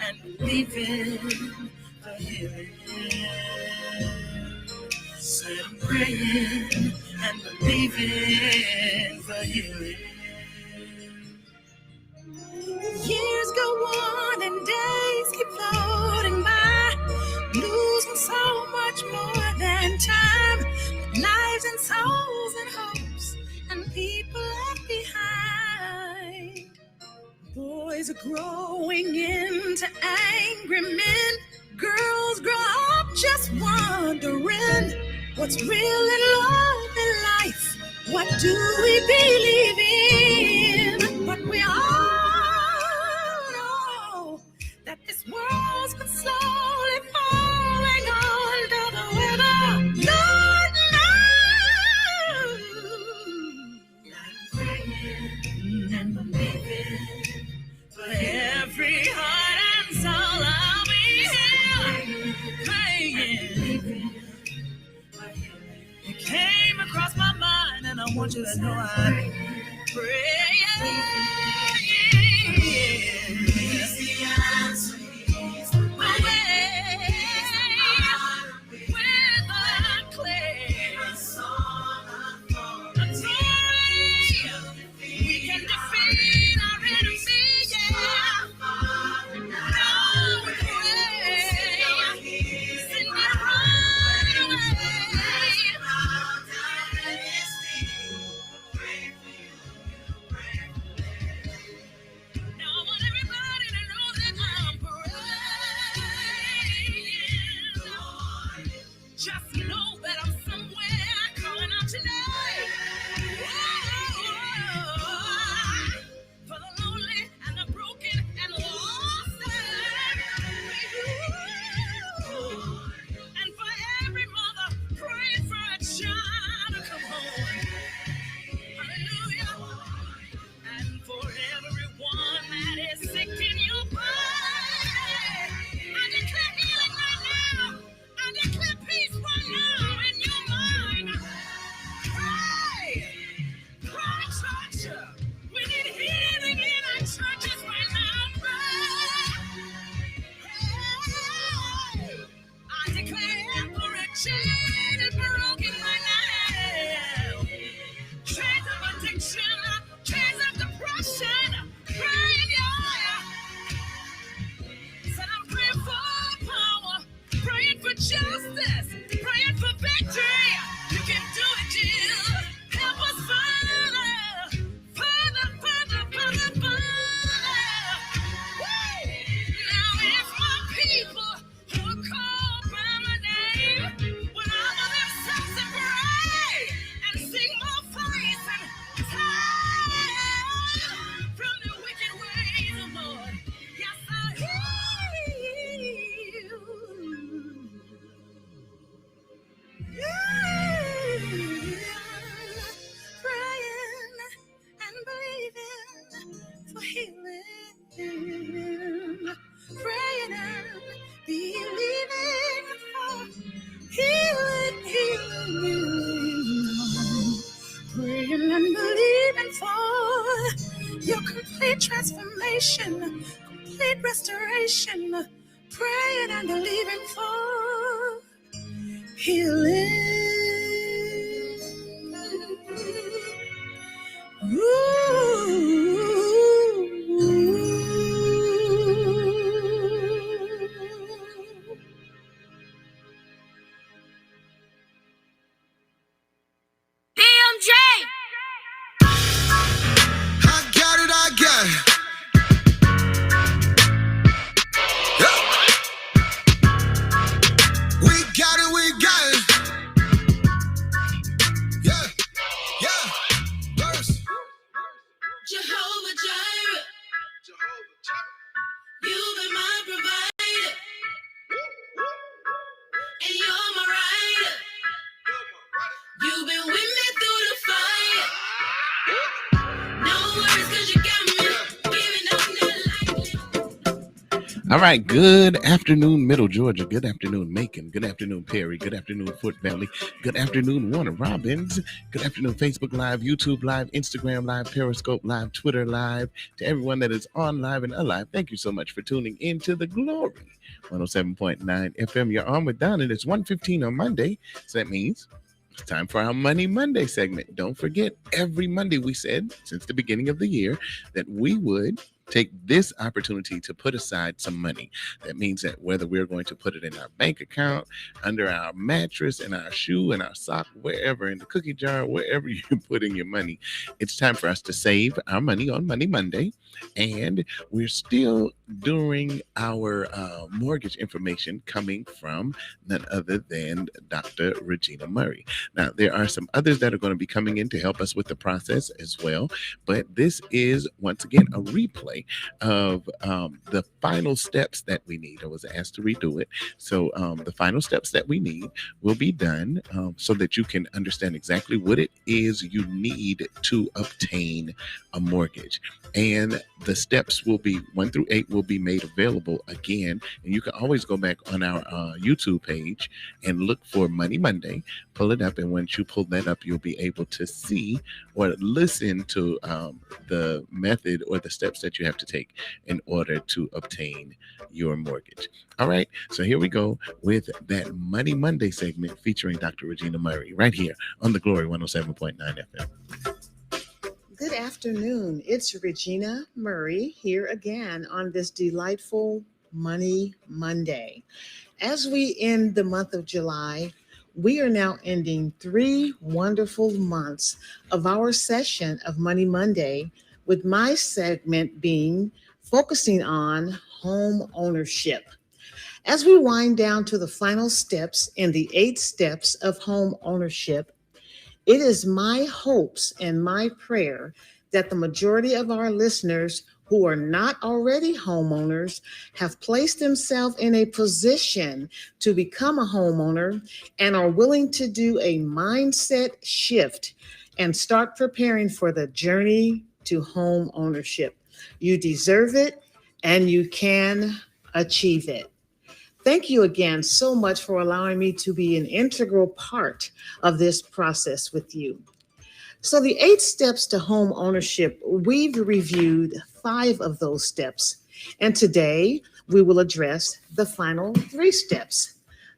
and believing for healing. Said I'm praying and believing for healing. Years go on and days keep floating by, losing so much more than time. Lives and souls and hopes and people left behind. Boys are growing into angry men. Girls grow up just wondering what's real in love and life. What do we believe in? But we all know that this world's been slowly falling under the weather. Lord knows I'm praying and believing for every heart and soul. I'll be here praying. It came across my mind, and I want you to know I'm praying. It's the answer. We can defeat our enemy. Just know that I'm somewhere calling out your name. For the lonely and the broken and lost. And for every mother praying for a child to come home. Hallelujah. And for everyone that is sick in your body, I declare healing right now. I declare peace right now in your mind. Pray. Pray, church. We need healing in our churches right now. Pray. I declare every chain is broken right now. Chains of addiction, chains of depression. Pray, yeah. Said I'm praying for power. Praying for justice, praying for victory. You can do it, Jesus. Help us, Father. Father, Father, Father, Father. Woo! Now if my people who are called by my name will humble themselves and pray and sing more praise and turn from the wicked ways of Lord. Yes, I'll hear you. Praying and believing for healing. Praying and believing for healing, healing. Praying and believing for your complete transformation, complete restoration. Praying and believing for healing. DMJ! I got it, I got it. Yeah. We got it, we got it. All right. Good afternoon, Middle Georgia. Good afternoon, Macon. Good afternoon, Perry. Good afternoon, Fort Valley. Good afternoon, Warner Robins. Good afternoon, Facebook Live, YouTube Live, Instagram Live, Periscope Live, Twitter Live. To everyone that is on live and alive, thank you so much for tuning into the Glory 107.9 FM. You're on with Don, and it's 1:15 on Monday. So that means it's time for our Money Monday segment. Don't forget, every Monday we said since the beginning of the year that we would take this opportunity to put aside some money. That means that whether we're going to put it in our bank account, under our mattress, in our shoe, in our sock, wherever, in the cookie jar, wherever you're putting your money, it's time for us to save our money on Money Monday. And we're still doing our mortgage information coming from none other than Dr. Regina Murray. Now, there are some others that are going to be coming in to help us with the process as well. But this is, once again, a replay of the final steps that we need. I was asked to redo it. So the final steps that we need will be done so that you can understand exactly what it is you need to obtain a mortgage. And the steps will be 1 through 8 will be made available again. And you can always go back on our YouTube page and look for Money Monday, pull it up. And once you pull that up, you'll be able to see or listen to the method or the steps that you have to take in order to obtain your mortgage. All right. So here we go with that Money Monday segment featuring Dr. Regina Murray right here on the Glory 107.9 FM. Good afternoon. It's Regina Murray here again on this delightful Money Monday. As we end the month of July, we are now ending 3 wonderful months of our session of Money Monday, with my segment being focusing on home ownership. As we wind down to the final steps in the 8 steps of home ownership, it is my hopes and my prayer that the majority of our listeners who are not already homeowners have placed themselves in a position to become a homeowner and are willing to do a mindset shift and start preparing for the journey to home ownership. You deserve it and you can achieve it. Thank you again so much for allowing me to be an integral part of this process with you. So the 8 steps to home ownership, we've reviewed 5 of those steps. And today we will address the final 3 steps.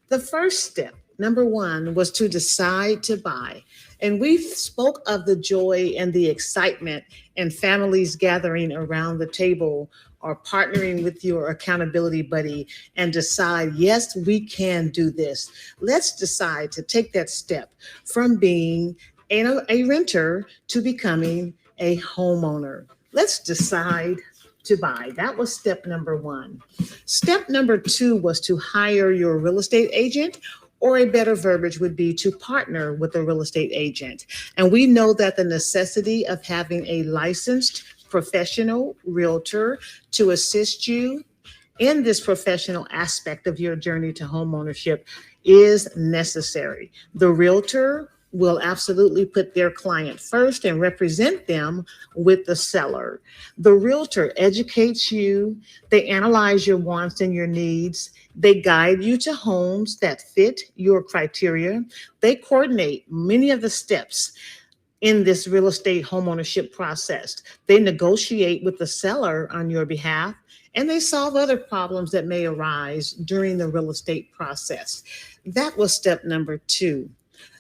The first step, number 1, was to decide to buy. And we spoke of the joy and the excitement and families gathering around the table or partnering with your accountability buddy and decide, yes, we can do this. Let's decide to take that step from being a renter to becoming a homeowner. Let's decide to buy. That was step number 1. Step number 2 was to hire your real estate agent, or a better verbiage would be to partner with a real estate agent. And we know that the necessity of having a licensed professional realtor to assist you in this professional aspect of your journey to homeownership is necessary. The realtor will absolutely put their client first and represent them with the seller. The realtor educates you, they analyze your wants and your needs, they guide you to homes that fit your criteria, they coordinate many of the steps in this real estate homeownership process. They negotiate with the seller on your behalf, and they solve other problems that may arise during the real estate process. That was step number 2.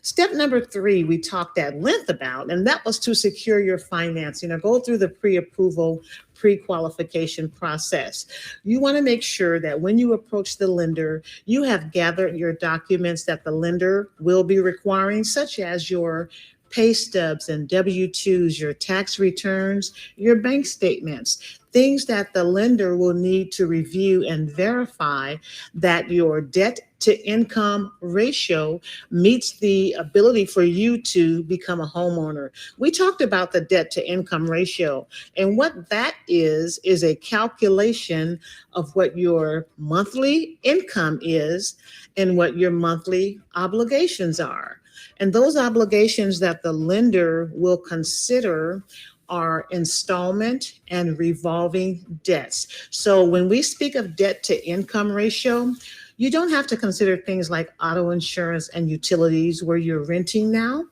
Step number 3, we talked at length about, and that was to secure your financing or go through the pre-approval, pre-qualification process. You want to make sure that when you approach the lender, you have gathered your documents that the lender will be requiring, such as your pay stubs and W-2s, your tax returns, your bank statements, things that the lender will need to review and verify that your debt to income ratio meets the ability for you to become a homeowner. We talked about the debt to income ratio, and what that is a calculation of what your monthly income is and what your monthly obligations are. And those obligations that the lender will consider are installment and revolving debts. So when we speak of debt to income ratio, you don't have to consider things like auto insurance and utilities where you're renting now.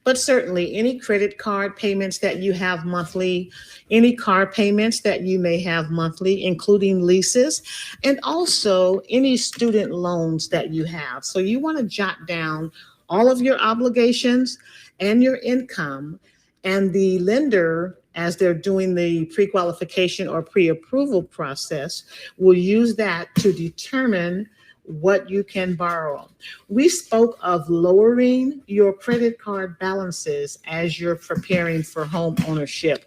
But certainly, any credit card payments that you have monthly, any car payments that you may have monthly, including leases, and also any student loans that you have. So you want to jot down all of your obligations and your income, and the lender, as they're doing the pre-qualification or pre-approval process, will use that to determine what you can borrow. We spoke of lowering your credit card balances as you're preparing for home ownership.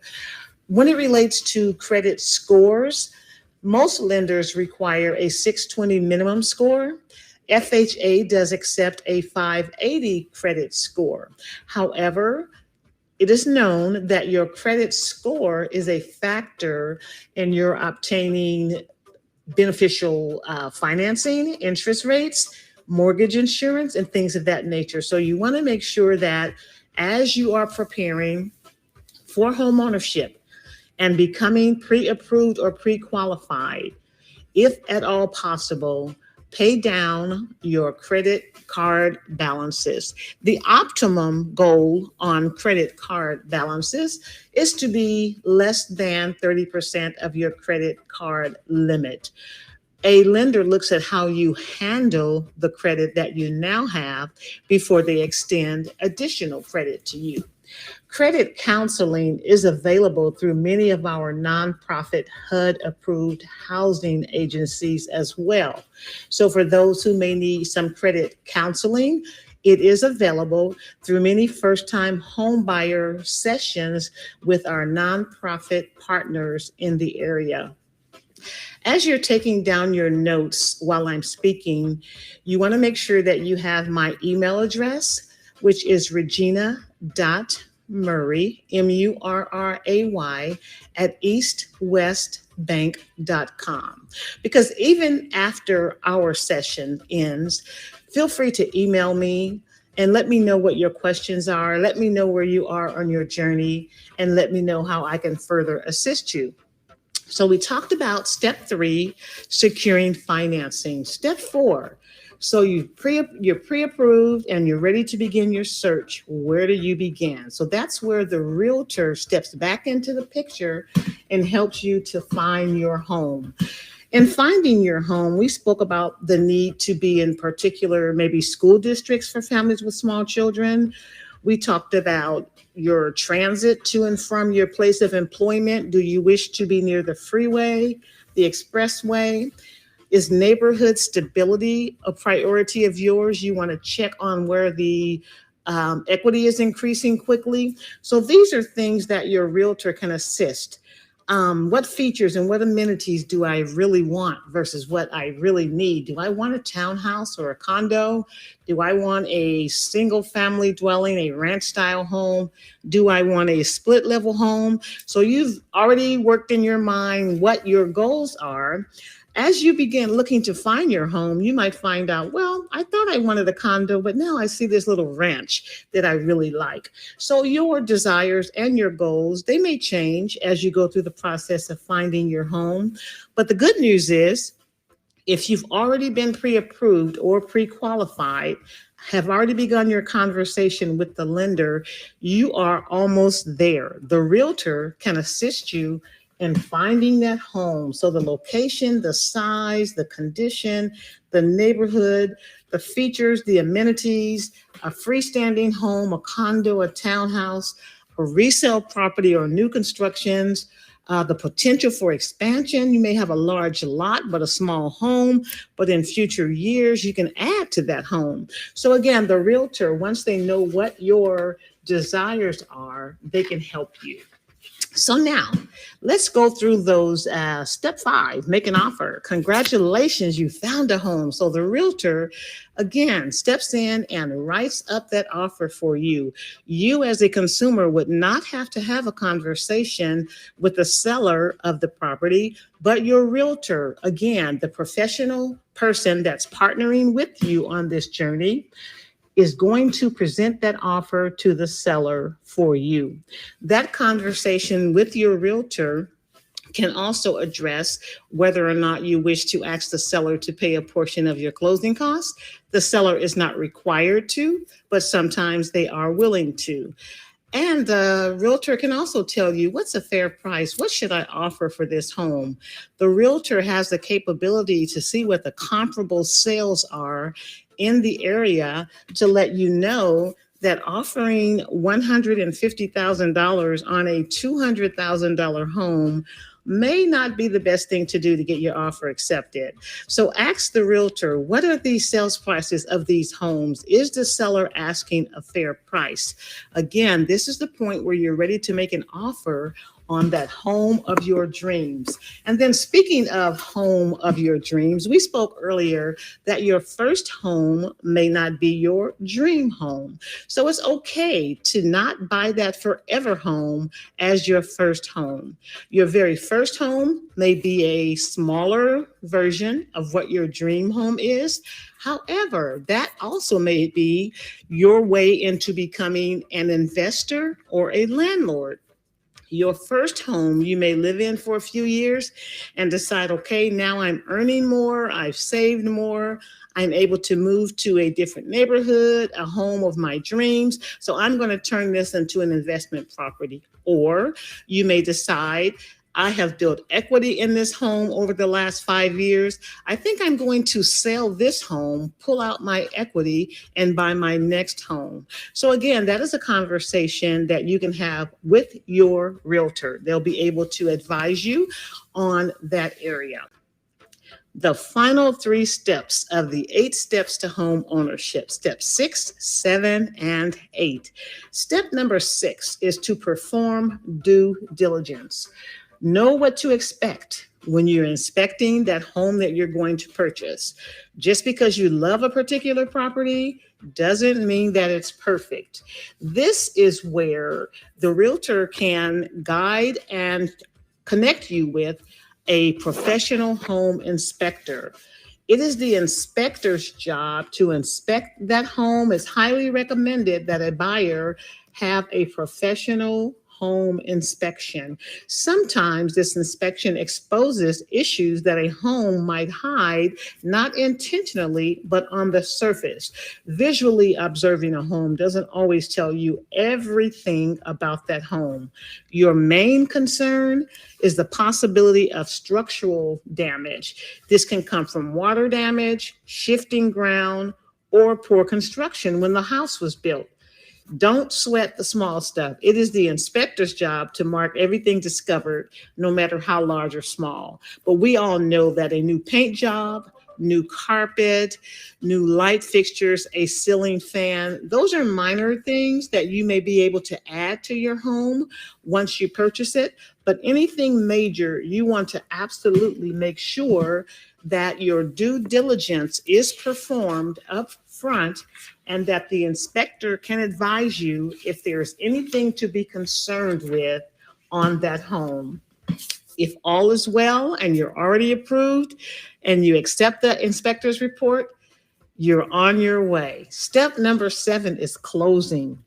When it relates to credit scores, most lenders require a 620 minimum score. FHA does accept a 580 credit score. However, it is known that your credit score is a factor in your obtaining beneficial financing, interest rates, mortgage insurance, and things of that nature. So you want to make sure that as you are preparing for home ownership and becoming pre-approved or pre-qualified, if at all possible, pay down your credit card balances. The optimum goal on credit card balances is to be less than 30% of your credit card limit. A lender looks at how you handle the credit that you now have before they extend additional credit to you. Credit counseling is available through many of our nonprofit HUD-approved housing agencies as well. So for those who may need some credit counseling, it is available through many first-time home buyer sessions with our nonprofit partners in the area. As you're taking down your notes while I'm speaking, you want to make sure that you have my email address, which is regina.murray, M-U-R-R-A-Y, at eastwestbank.com. Because even after our session ends, feel free to email me and let me know what your questions are. Let me know where you are on your journey and let me know how I can further assist you. So we talked about step 3, securing financing. Step 4, so you're pre-approved and you're ready to begin your search. Where do you begin? So that's where the realtor steps back into the picture and helps you to find your home. In finding your home, we spoke about the need to be in particular, maybe school districts for families with small children. We talked about your transit to and from your place of employment. Do you wish to be near the freeway, the expressway? Is neighborhood stability a priority of yours? You want to check on where the equity is increasing quickly. So these are things that your realtor can assist. What features and what amenities do I really want versus what I really need? Do I want a townhouse or a condo? Do I want a single family dwelling, a ranch style home? Do I want a split level home? So you've already worked in your mind what your goals are. As you begin looking to find your home, you might find out, well, I thought I wanted a condo, but now I see this little ranch that I really like. So your desires and your goals, they may change as you go through the process of finding your home. But the good news is, if you've already been pre-approved or pre-qualified, have already begun your conversation with the lender, you are almost there. The realtor can assist you in finding that home. So the location, the size, the condition, the neighborhood, the features, the amenities, a freestanding home, a condo, a townhouse, a resale property or new constructions, the potential for expansion. You may have a large lot, but a small home, but in future years, you can add to that home. So again, the realtor, once they know what your desires are, they can help you. So now let's go through those. Step 5, make an offer. Congratulations, you found a home. So the realtor, again, steps in and writes up that offer for you. You as a consumer would not have to have a conversation with the seller of the property, but your realtor, again, the professional person that's partnering with you on this journey, is going to present that offer to the seller for you. That conversation with your realtor can also address whether or not you wish to ask the seller to pay a portion of your closing costs. The seller is not required to, but sometimes they are willing to. And the realtor can also tell you what's a fair price. What should I offer for this home? The realtor has the capability to see what the comparable sales are in the area to let you know that offering $150,000 on a $200,000 home may not be the best thing to do to get your offer accepted. So ask the realtor, what are the sales prices of these homes? Is the seller asking a fair price? Again, this is the point where you're ready to make an offer on that home of your dreams. And then speaking of home of your dreams, we spoke earlier that your first home may not be your dream home. So it's okay to not buy that forever home as your first home. Your very first home may be a smaller version of what your dream home is. However, that also may be your way into becoming an investor or a landlord. Your first home you may live in for a few years and decide, okay, now I'm earning more, I've saved more, I'm able to move to a different neighborhood, a home of my dreams. So I'm going to turn this into an investment property. Or you may decide, I have built equity in this home over the last 5 years. I think I'm going to sell this home, pull out my equity, and buy my next home. So again, that is a conversation that you can have with your realtor. They'll be able to advise you on that area. The final 3 steps of the 8 steps to home ownership, step 6, 7, and 8. Step number 6 is to perform due diligence. Know what to expect when you're inspecting that home that you're going to purchase. Just because you love a particular property doesn't mean that it's perfect. This is where the realtor can guide and connect you with a professional home inspector. It is the inspector's job to inspect that home. It's highly recommended that a buyer have a professional home inspection. Sometimes this inspection exposes issues that a home might hide, not intentionally, but on the surface. Visually observing a home doesn't always tell you everything about that home. Your main concern is the possibility of structural damage. This can come from water damage, shifting ground, or poor construction when the house was built. Don't sweat the small stuff. It is the inspector's job to mark everything discovered, no matter how large or small. But we all know that a new paint job, new carpet, new light fixtures, a ceiling fan, those are minor things that you may be able to add to your home once you purchase it. But anything major, you want to absolutely make sure that your due diligence is performed up front and that the inspector can advise you if there's anything to be concerned with on that home. If all is well and you're already approved and you accept the inspector's report, you're on your way. Step number 7 is closing.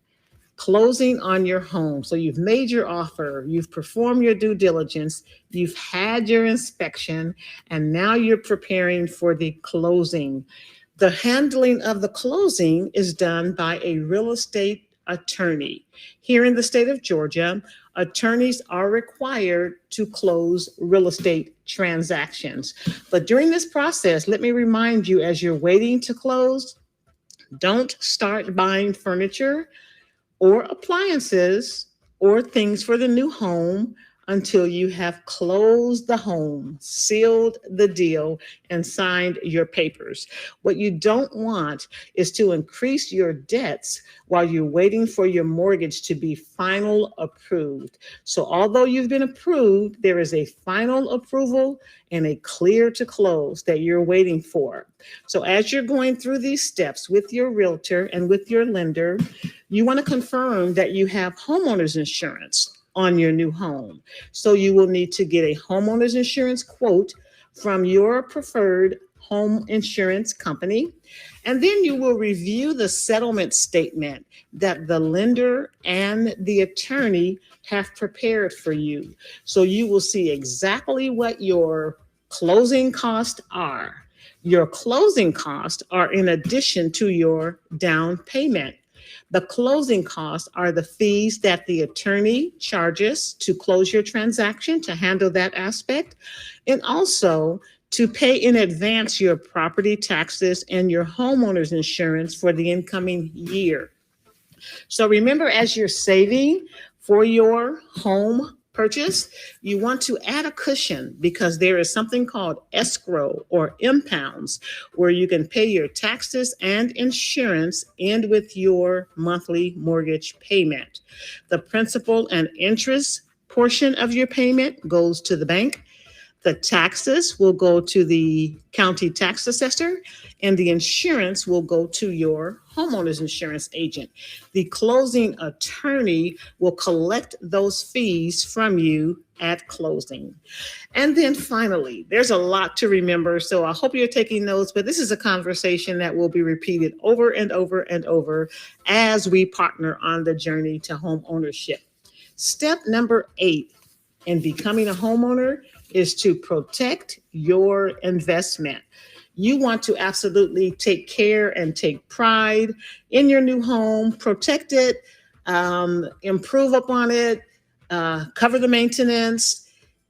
Closing on your home. So you've made your offer, you've performed your due diligence, you've had your inspection, and now you're preparing for the closing. The handling of the closing is done by a real estate attorney. Here in the state of Georgia, attorneys are required to close real estate transactions. But during this process, let me remind you, as you're waiting to close, don't start buying furniture or appliances or things for the new home until you have closed the home, sealed the deal, and signed your papers. What you don't want is to increase your debts while you're waiting for your mortgage to be final approved. So although you've been approved, there is a final approval and a clear to close that you're waiting for. So as you're going through these steps with your realtor and with your lender, you want to confirm that you have homeowners insurance on your new home. So you will need to get a homeowner's insurance quote from your preferred home insurance company. And then you will review the settlement statement that the lender and the attorney have prepared for you. So you will see exactly what your closing costs are. Your closing costs are in addition to your down payment. The closing costs are the fees that the attorney charges to close your transaction, to handle that aspect, and also to pay in advance your property taxes and your homeowner's insurance for the incoming year. So remember, as you're saving for your home purchase, you want to add a cushion, because there is something called escrow or impounds, where you can pay your taxes and insurance and with your monthly mortgage payment. The principal and interest portion of your payment goes to the bank. The taxes will go to the county tax assessor, and the insurance will go to your homeowner's insurance agent. The closing attorney will collect those fees from you at closing. And then finally, there's a lot to remember, so I hope you're taking notes, but this is a conversation that will be repeated over and over and over as we partner on the journey to home ownership. Step number 8 in becoming a homeowner is to protect your investment. You want to absolutely take care and take pride in your new home, protect it, improve upon it, cover the maintenance,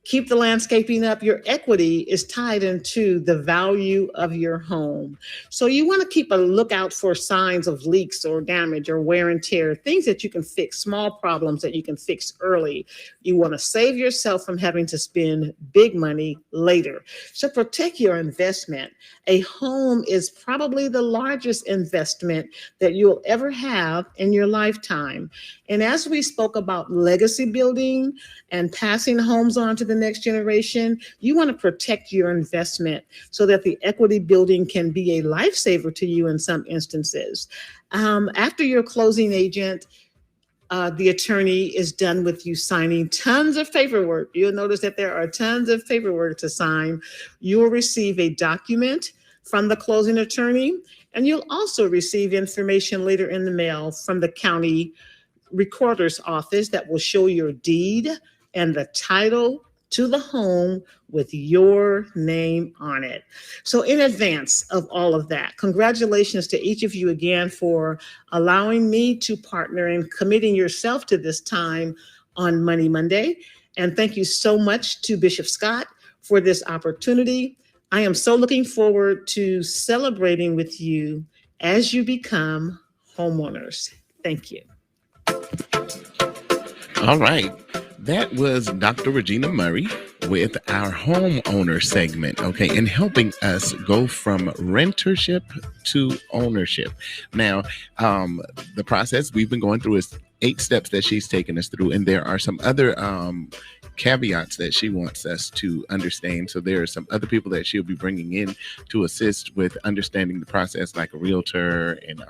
keep the landscaping up. Your equity is tied into the value of your home. So you want to keep a lookout for signs of leaks or damage or wear and tear, things that you can fix, small problems that you can fix early. You want to save yourself from having to spend big money later. So protect your investment. A home is probably the largest investment that you'll ever have in your lifetime. And as we spoke about legacy building and passing homes on to the next generation, you want to protect your investment so that the equity building can be a lifesaver to you in some instances. After your closing agent, the attorney is done with you signing tons of paperwork. You'll notice that there are tons of paperwork to sign. You will receive a document from the closing attorney, and you'll also receive information later in the mail from the county recorder's office that will show your deed and the title to the home with your name on it. So in advance of all of that, congratulations to each of you again for allowing me to partner and committing yourself to this time on Money Monday. And thank you so much to Bishop Scott for this opportunity. I am so looking forward to celebrating with you as you become homeowners. Thank you. All right. That was Dr. Regina Murray with our homeowner segment, okay, and helping us go from rentership to ownership. Now, the process we've been going through is 8 steps that she's taken us through, and there are some other caveats that she wants us to understand. So there are some other people that she'll be bringing in to assist with understanding the process, like a realtor and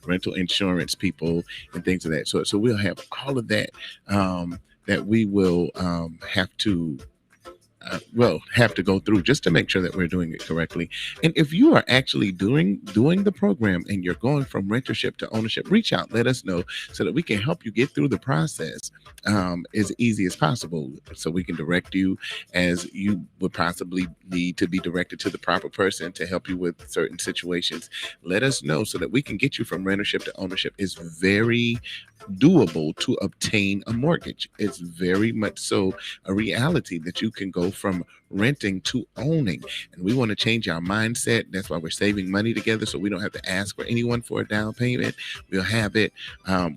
rental insurance people and things of that sort. So we'll have all of that that we will have to go through just to make sure that we're doing it correctly. And if you are actually doing the program and you're going from rentership to ownership, reach out, let us know so that we can help you get through the process as easy as possible, so we can direct you as you would possibly need to be directed to the proper person to help you with certain situations. Let us know so that we can get you from rentership to ownership. It's very doable to obtain a mortgage. It's very much so a reality that you can go from renting to owning, and we want to change our mindset. That's why we're saving money together, so we don't have to ask for anyone for a down payment. We'll have it.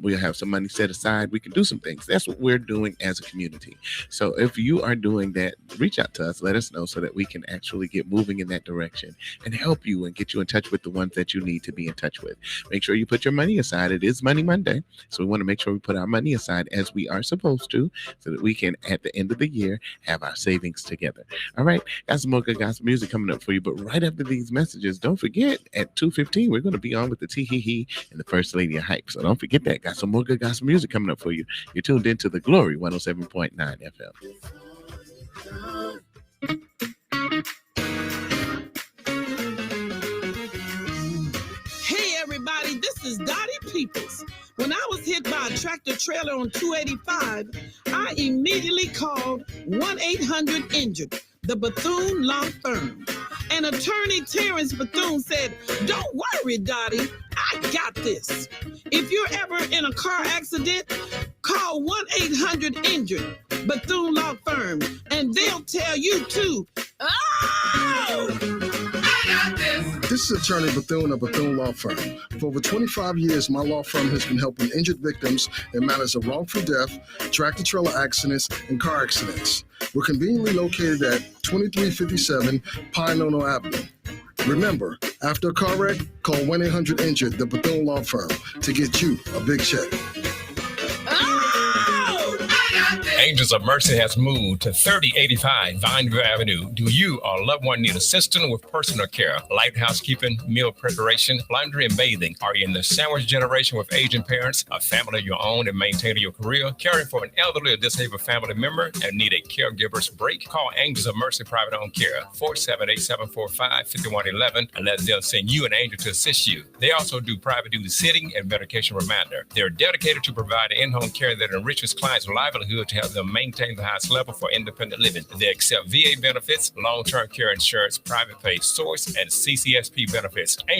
We'll have some money set aside. We can do some things. That's what we're doing as a community. So if you are doing that, reach out to us, let us know so that we can actually get moving in that direction and help you and get you in touch with the ones that you need to be in touch with. Make sure you put your money aside. It is Money Monday, so we want to make sure we put our money aside as we are supposed to, so that we can, at the end of the year, have our savings together. All right, got some more good gospel music coming up for you, but right after these messages, don't forget, at 2:15, we're going to be on with the Tee and the First Lady of Hype. So don't forget that. Got some more good gospel music coming up for you. You're tuned into the Glory 107.9 FM. is Dottie Peoples. When I was hit by a tractor trailer on 285, I immediately called 1-800-INJURED, the Bethune Law Firm. And attorney Terrence Bethune said, "Don't worry, Dottie, I got this." If you're ever in a car accident, call 1-800-INJURED, Bethune Law Firm, and they'll tell you too. Oh! This is Attorney Bethune of Bethune Law Firm. For over 25 years, my law firm has been helping injured victims in matters of wrongful death, tractor-trailer accidents, and car accidents. We're conveniently located at 2357 Pine Ono Avenue. Remember, after a car wreck, call 1-800-INJURED, the Bethune Law Firm, to get you a big check. Angels of Mercy has moved to 3085 Vineview Avenue. Do you or a loved one need assistance with personal care, light housekeeping, meal preparation, laundry, and bathing? Are you in the sandwich generation with aging parents, a family of your own and maintaining your career, caring for an elderly or disabled family member, and need a caregiver's break? Call Angels of Mercy Private Home Care, 478-745-5111, and let them send you an angel to assist you. They also do private duty sitting and medication reminder. They're dedicated to providing in-home care that enriches clients' livelihood to help them maintain the highest level for independent living. They accept VA benefits, long-term care insurance, private pay source, and CCSP benefits. Angel